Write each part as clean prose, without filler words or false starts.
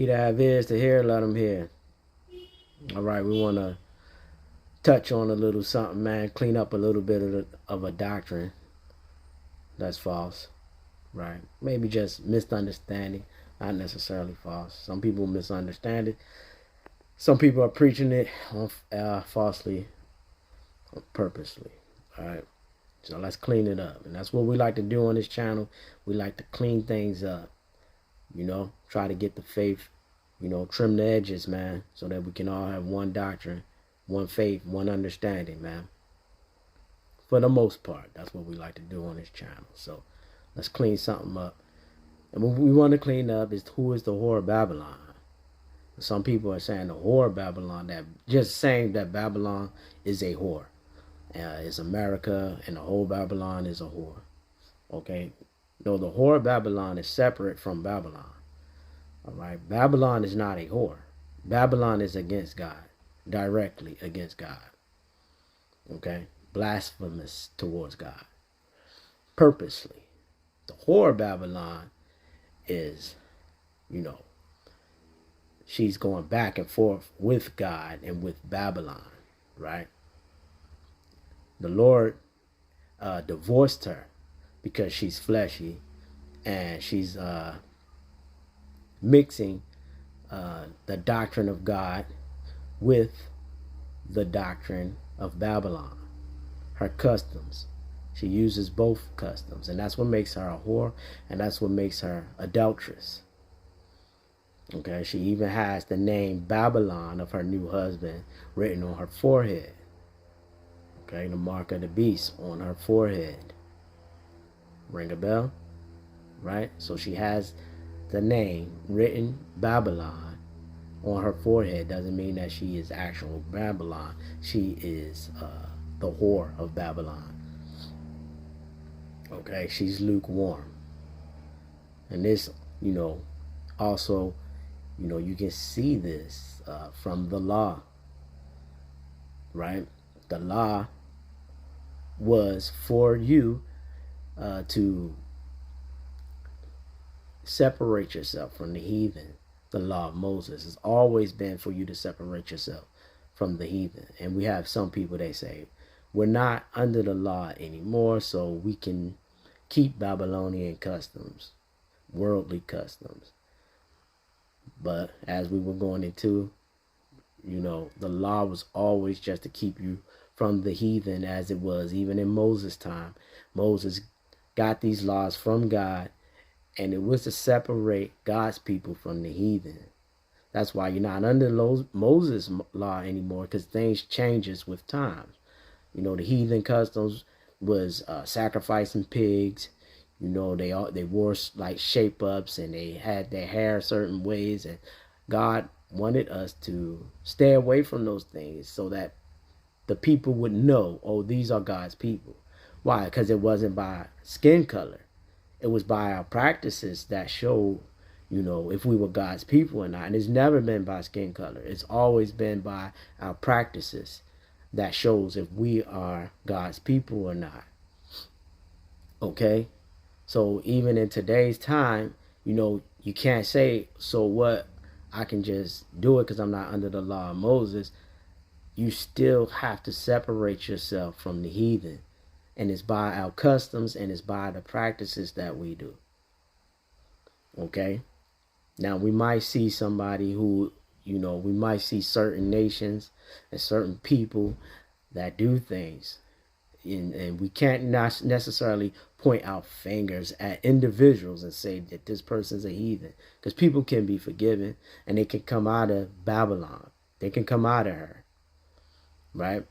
He that have ears to hear, let him hear. All right, we want to touch on a little something, man. Clean up a little bit of a doctrine that's false, right? Maybe just misunderstanding, not necessarily false. Some people misunderstand it. Some people are preaching it falsely, purposely. All right, so let's clean it up, and that's what we like to do on this channel. We like to clean things up. Try to get the faith, trim the edges, man, so that we can all have one doctrine, one faith, one understanding, man. For the most part, that's what we like to do on this channel. So let's clean something up. And what we want to clean up is who is the whore of Babylon. Some people are saying the whore of Babylon, that just saying that Babylon is a whore. It's America and the whole Babylon is a whore. Okay? No, the whore of Babylon is separate from Babylon. All right? Babylon is not a whore. Babylon is against God, directly against God. Okay? Blasphemous towards God. Purposely. The whore of Babylon is, she's going back and forth with God and with Babylon, right? The Lord divorced her because she's fleshy and she's mixing the doctrine of God with the doctrine of Babylon, her customs. She uses both customs, and that's what makes her a whore, and that's what makes her adulteress. Okay, she even has the name Babylon of her new husband written on her forehead. Okay, the mark of the beast on her forehead. Ring a bell? Right? So she has the name written Babylon on her forehead. Doesn't mean that she is actual Babylon. She is the whore of Babylon. Okay, she's lukewarm. And this, also, you can see this from the law, right? The law was for you to separate yourself from the heathen. The law of Moses has always been for you to separate yourself from the heathen. And we have some people, they say, we're not under the law anymore, so we can keep Babylonian customs, worldly customs. But as we were going into, the law was always just to keep you from the heathen, as it was even in Moses' time. Moses got these laws from God, and it was to separate God's people from the heathen. That's why you're not under Moses' law anymore, because things changes with time. The heathen customs was sacrificing pigs. They wore like shape-ups, and they had their hair certain ways, and God wanted us to stay away from those things so that the people would know, oh, these are God's people. Why? Because it wasn't by skin color. It was by our practices that showed, if we were God's people or not. And it's never been by skin color. It's always been by our practices that shows if we are God's people or not. Okay? So even in today's time, you can't say, so what, I can just do it because I'm not under the law of Moses. You still have to separate yourself from the heathen. And it's by our customs and it's by the practices that we do. Okay? Now, we might see somebody who, we might see certain nations and certain people that do things. And we can't necessarily point out fingers at individuals and say that this person's a heathen. Because people can be forgiven and they can come out of Babylon. They can come out of her. Right?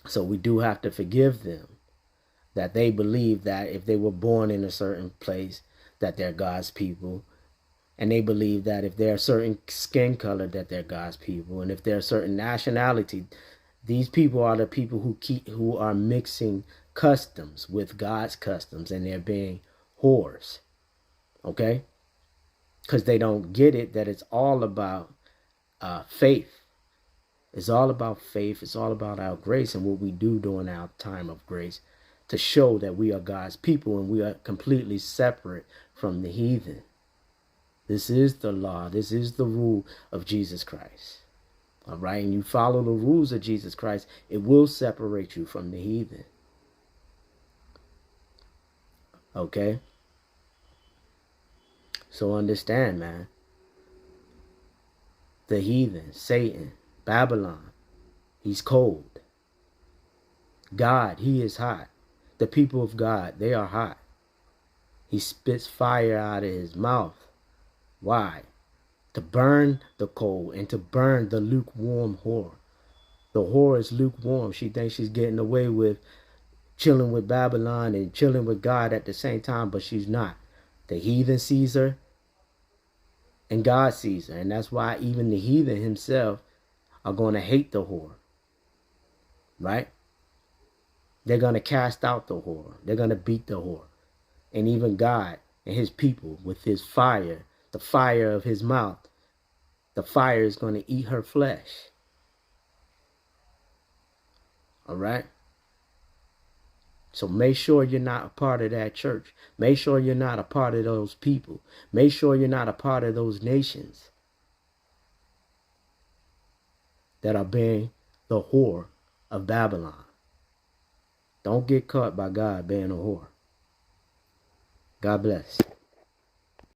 So we do have to forgive them. That they believe that if they were born in a certain place, that they're God's people. And they believe that if they're a certain skin color, that they're God's people. And if they're a certain nationality, these people are the people who are mixing customs with God's customs, and they're being whores. Okay? Because they don't get it that it's all about faith. It's all about faith. It's all about our grace and what we do during our time of grace to show that we are God's people and we are completely separate from the heathen. This is the law. This is the rule of Jesus Christ. All right. And you follow the rules of Jesus Christ, it will separate you from the heathen. Okay. So understand, man. The heathen, Satan, Babylon, he's cold. God, he is hot. The people of God, they are hot. He spits fire out of his mouth. Why? To burn the coal and to burn the lukewarm whore. The whore is lukewarm. She thinks she's getting away with chilling with Babylon and chilling with God at the same time, but she's not. The heathen sees her and God sees her. And that's why even the heathen himself are going to hate the whore. Right? They're going to cast out the whore. They're going to beat the whore. And even God and his people with his fire, the fire of his mouth, the fire is going to eat her flesh. All right? So make sure you're not a part of that church. Make sure you're not a part of those people. Make sure you're not a part of those nations that are being the whore of Babylon. Don't get caught by God being a whore. God bless.